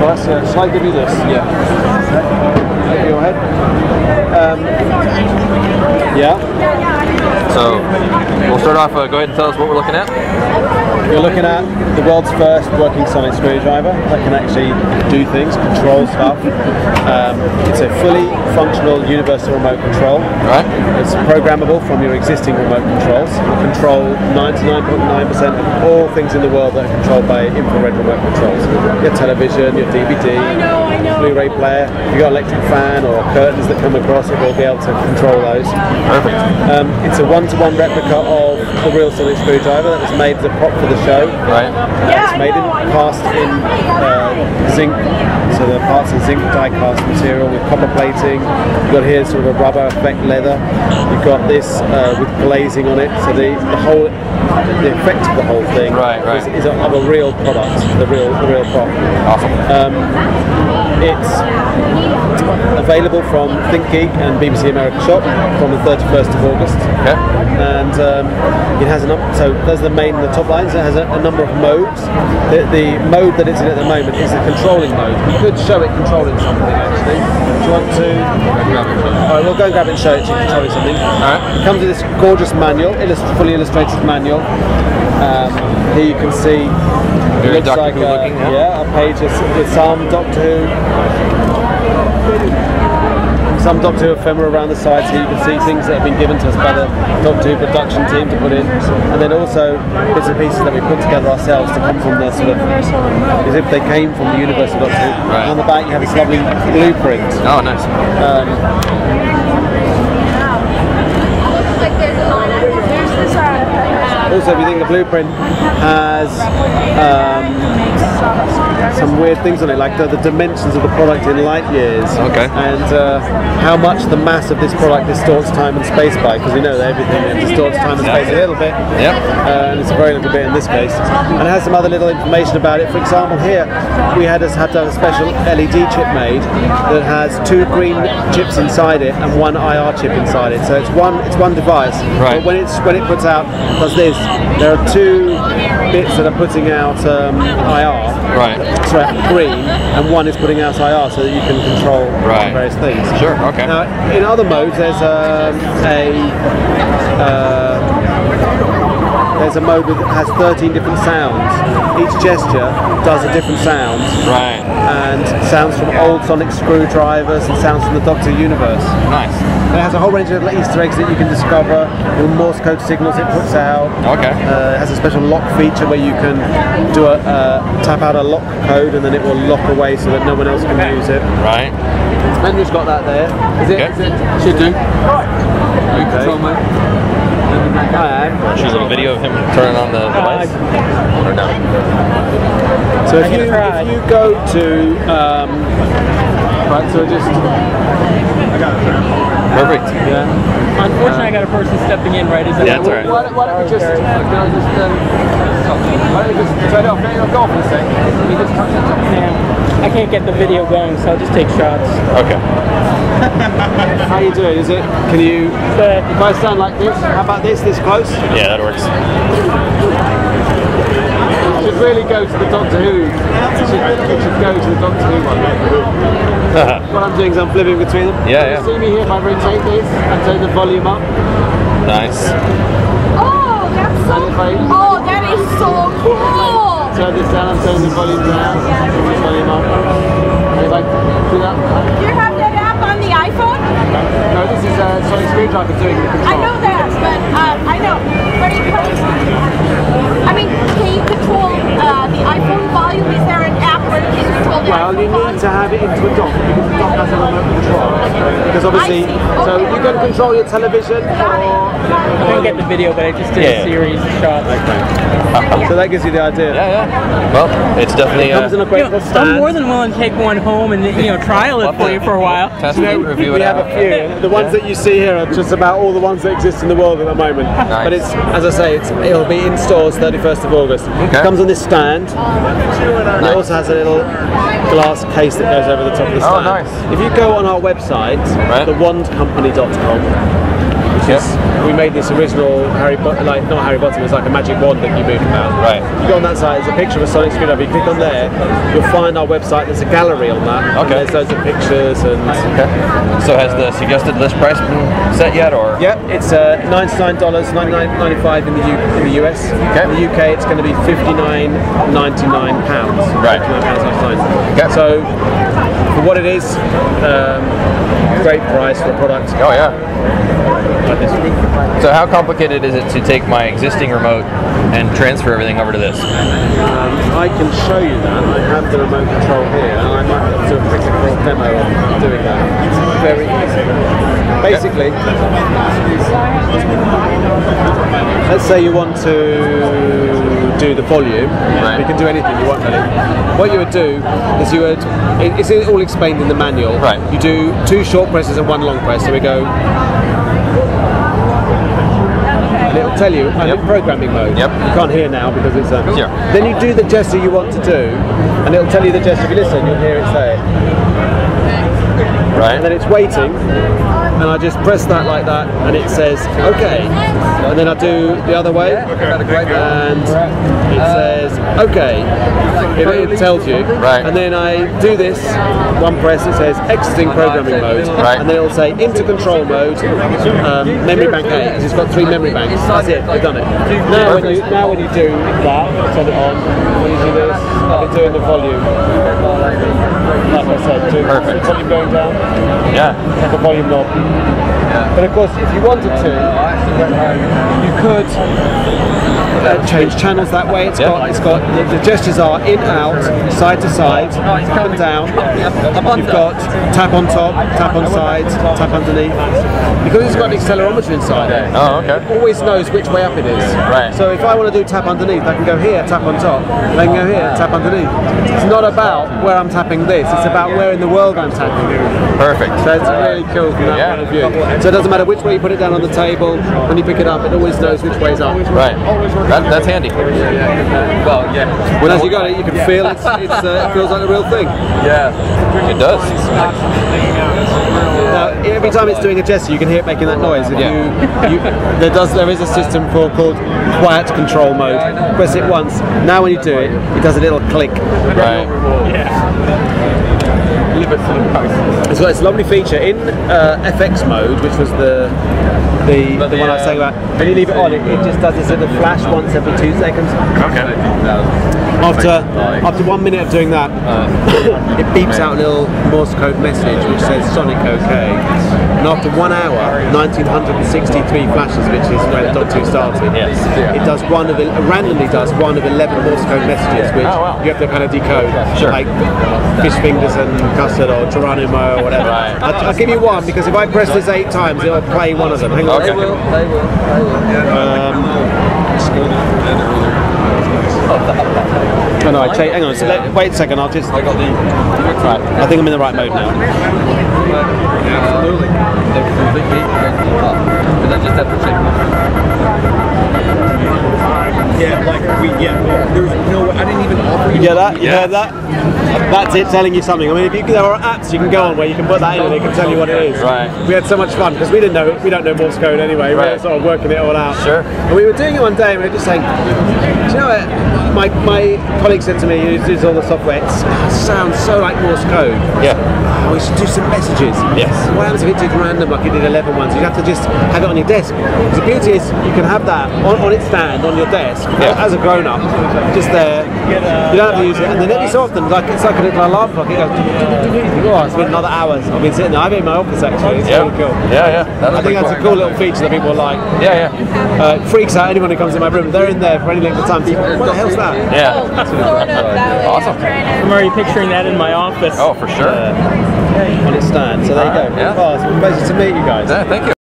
that's shall I give you this? Yeah. Over your head. Yeah. So we'll start off. Go ahead and tell us what we're looking at. You're looking at the world's first working sonic screwdriver that can actually do things, control stuff. It's a fully functional universal remote control. Right. It's programmable from your existing remote controls. You control 99.9% of all things in the world that are controlled by infrared remote controls. Your television, your DVD, Blu-ray player. If you've got an electric fan or curtains that come across, it will be able to control those. Perfect. It's a one-to-one replica of the real sonic screwdriver that was made as a prop for the show. Right. It's made cast in zinc, so the parts are zinc die-cast material with copper plating. You've got here sort of a rubber effect leather. You've got this with glazing on it, so the effect of the whole thing is of a real product, the real prop. Awesome. It's available from ThinkGeek and BBC America Shop from the 31st of August. Okay. And it has so there's the main, the top lines. It has a number of modes. The mode that it's in at the moment is the controlling mode. We could show it controlling something actually. Do you want to? Alright, we'll go and grab it and show it to you controlling something. Alright. It comes with this gorgeous manual, fully illustrated manual. Here you can see very Doctor Who looking, a page with some Doctor Who. Some Doctor Who ephemera around the side, so you can see things that have been given to us by the Doctor Who production team to put in, and then also bits and pieces that we put together ourselves to come from the sort of, as if they came from the universe of Doctor Who. Right. And on the back you have this lovely blueprint. Oh, nice. Also, if you think the blueprint has some weird things on it, like the dimensions of the product in light years, and how much the mass of this product distorts time and space by, because we know that everything distorts time and space a little bit, and it's a very little bit in this case. And it has some other little information about it. For example, here we had to have a special LED chip made that has 2 green chips inside it and 1 IR chip inside it. So it's one device. Right. But when it puts out, does this. There are 2 bits that are putting out IR. Right. Sorry, green, and 1 is putting out IR, so that you can control various things. Sure. Okay. Now, in other modes, there's a mode that has 13 different sounds. Each gesture does a different sound. Right. And sounds from old sonic screwdrivers and sounds from the Doctor Universe. Nice. And it has a whole range of Easter eggs that you can discover, little Morse code signals it puts out. Okay. It has a special lock feature where you can do tap out a lock code and then it will lock away so that no one else can use it. Right. Henry's got that there. Is it? Should do. Okay. Should a little video of him turning on the device? Or no? So if you go to right, so just perfect. Yeah. Unfortunately, I got a person stepping in right as that's all right. Why don't we just turn it off? Go off for a second. I can't get the video going, so I'll just take shots. Okay. How you doing? Is it? Can you? If I stand like this, how about this close? Yeah, that works. You should really go to the Doctor Who. You should go to the Doctor Who one. What I'm doing is I'm flipping between them. Yeah. You see me here if I rotate this and turn the volume up. Nice. Oh, that's so cool. That is so cool. Turn this down and turn the volume down. Volume up. And if I do that. Do you have that app on the iPhone? No, this is a sonic screwdriver doing the control. I know that, but I know. But can you control the iPhone volume? Is there an app where you can control the Well, iPhone you need to have it into a dock because the dock has a remote control. Because obviously, so you can control your television or... I didn't get the video, but I just did a series of shots. So that gives you the idea. Yeah. Well, it's definitely... I'm more than willing to take one home and trial it for you for a while. Test it, review it. We have a few. The ones that you see here are just about all the ones that exist in the world at the moment. Nice. But it's, as I say, it'll be in stores 31st of August. Okay. It comes on this stand. And it also has a little glass case that goes over the top of the stand. Oh, nice. If you go on our website, thewandcompany.com, which because we made this original Harry Potter, like not Harry Potter, it was like a magic wand that you moved about. Right. You go on that site, there's a picture of a sonic screwdriver. You click on there, you'll find our website. There's a gallery on that. Okay. There's loads of pictures and. Okay. So has the suggested list price been set yet, or? Yep, it's $99, $99.95 in the US. Okay. In the UK, it's going to be £59.99. Right. £59.99. Okay. So for what it is, great price for a product. Oh yeah. Like this. So how complicated is it to take my existing remote and transfer everything over to this? I can show you that. I have the remote control here, and I might do a quick little demo of doing that. It's very easy. Basically, let's say you want to do the volume. Right. You can do anything you want really. What you would do is you would, it's all explained in the manual. Right. You do 2 short presses and 1 long press. So we go, and it'll tell you, I'm in programming mode. Yep. You can't hear now because it's Sure. Then you do the gesture you want to do, and it'll tell you the gesture. If you listen, you'll hear it say. Right. And then it's waiting, and I just press that like that, and it says okay. And then I do the other way, and it says okay. It tells you. Right. And then I do this, 1 press, it says exiting programming mode, Right. and then it'll say into control mode, memory bank A, because it's got 3 memory banks. That's it, we've done it. Now when you do that, turn it on, when you do this, I'll be doing the volume. Like I said, the volume going down. Yeah. The volume knob. But of course, if you wanted to, you could change channels that way. It's got the gestures are in, out, side to side, up and down. You've got tap on top, tap on side, tap underneath. Because it's got an accelerometer inside it. Oh, okay. It always knows which way up it is. Right. So if I want to do tap underneath, I can go here, tap on top. I can go here, tap underneath. It's not about where I'm tapping this. It's about where in the world I'm tapping. Perfect. So it's really cool from that point of view. So it doesn't matter which way you put it down on the table, when you pick it up, it always knows which way's up. Right. That's handy. Well, yeah. When as you got it, you can feel it feels like the real thing. Yeah. It does. Now, every time it's doing a gesture, you can hear it making that noise. If there is a system called quiet control mode. Press it once. Now when you do it, it does a little click. Right. It's got this lovely feature in FX mode, which was the one I was saying about. When you leave it on, it just does this little flash once every 2 seconds. Okay. After 1 minute of doing that, it beeps out a little Morse code message which says Sonic OK. And after 1 hour, 1963 flashes, which is where the Dot 2 started, it does randomly does one of 11 Morse code messages, which you have to kind of decode, like fish fingers and custard or Geronimo or whatever. I'll give you one because if I press this 8 times, it'll play one of them. Hang on. Okay. They will. Oh no, hang on, so wait a second, I'll just... I got the... Right, I think I'm in the right mode now. Absolutely. They're completely up. But I just have to check. Yeah, like there's no, I didn't even offer You get that? You heard that? That's it telling you something. I mean, there are apps you can go on where you can put that in and it can tell you what it is. Right. We had so much fun because we don't know Morse code anyway. We were sort of working it all out. Sure. And we were doing it one day and we were just saying, do you know what? My colleague said to me, who uses all the software, it sounds so like Morse code. Yeah. Oh, we should do some messages. Yes. What happens if it did random like it did 11 ones? You'd have to just have it on your desk. The beauty is you can have that on its stand on your desk as a grown-up, just there. You don't have to use it, and then every so often, like it's like a little alarm clock. It goes. Oh, it's been another hours. I've been sitting there. I've been in my office actually. It's really cool. Yeah. I think that's a cool little feature that people like. Yeah. It freaks out anyone who comes in my room. They're in there for any length of time. What the hell's that? Yeah. Sort of that way. Awesome. I'm already picturing that in my office. Oh, for sure. On its stand. So there you go. Yeah. Oh, it's a pleasure to meet you guys. Yeah, thank you.